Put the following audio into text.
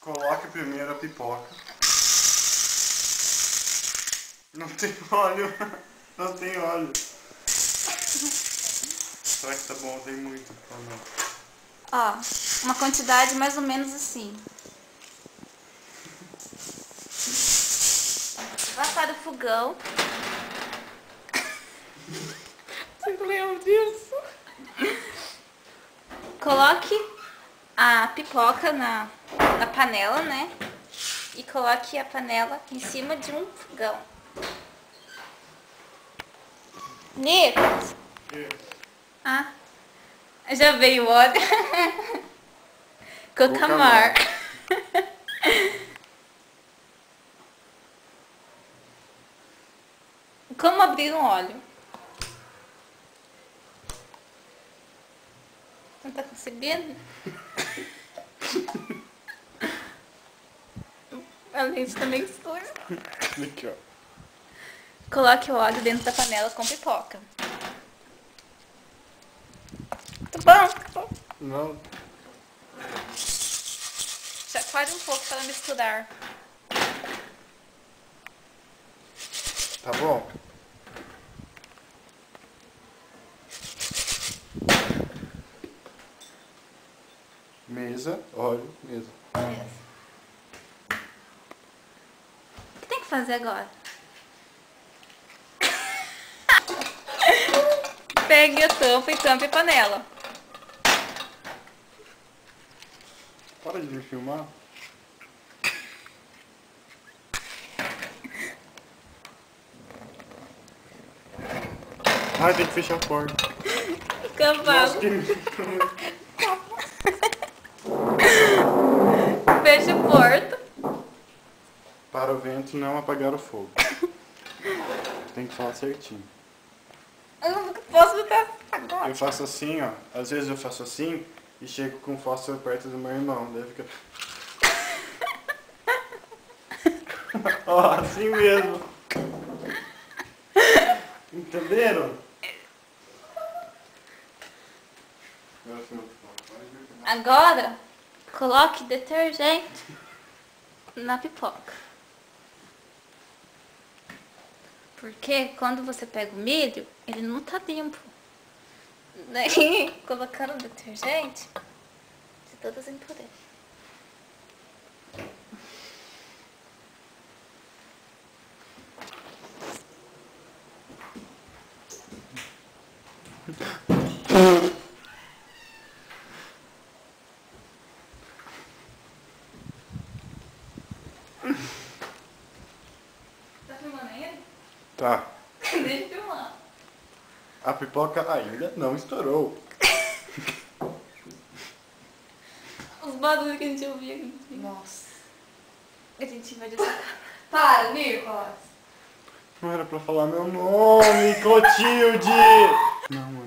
Coloque primeiro a pipoca. Não tem óleo. Não tem óleo. Será que tá bom? Tem muito. Ó, uma quantidade mais ou menos assim. Vá para o fogão. Você lembra disso? Coloque a pipoca na panela, né? E coloque a panela em cima de um fogão. Nicolas. Ah, já veio o óleo. Cocamar. Como abrir um óleo? Não tá conseguindo? A lente tá meio suja. Aqui, ó. Coloque o óleo dentro da panela com pipoca. Tá bom? Tá bom. Não. Chacoalhe um pouco para misturar. Tá bom? Mesa, óleo, mesa. Isso. O que tem que fazer agora? Pegue a tampa e tampe a panela. Para de me filmar. Ai, tem que fechar a porta. Cavalo. Que... Fecha a porta. Para o vento não apagar o fogo. Tem que falar certinho. Eu não posso botar agora. Eu faço assim, ó. Às vezes eu faço assim e chego com o fósforo perto do meu irmão. Daí fica... Ó, assim mesmo. Entenderam? Agora, coloque detergente na pipoca. Porque quando você pega o milho, ele não tá limpo. Daí, colocando detergente, de todas as impurezas. Tá filmando ainda? Tá. Deixa eu filmar. A pipoca ainda não estourou. Os barulhos que a gente ouvia aqui. Nossa. A gente vai descer. Para, Nicolas. Não era pra falar meu nome, Clotilde! Não,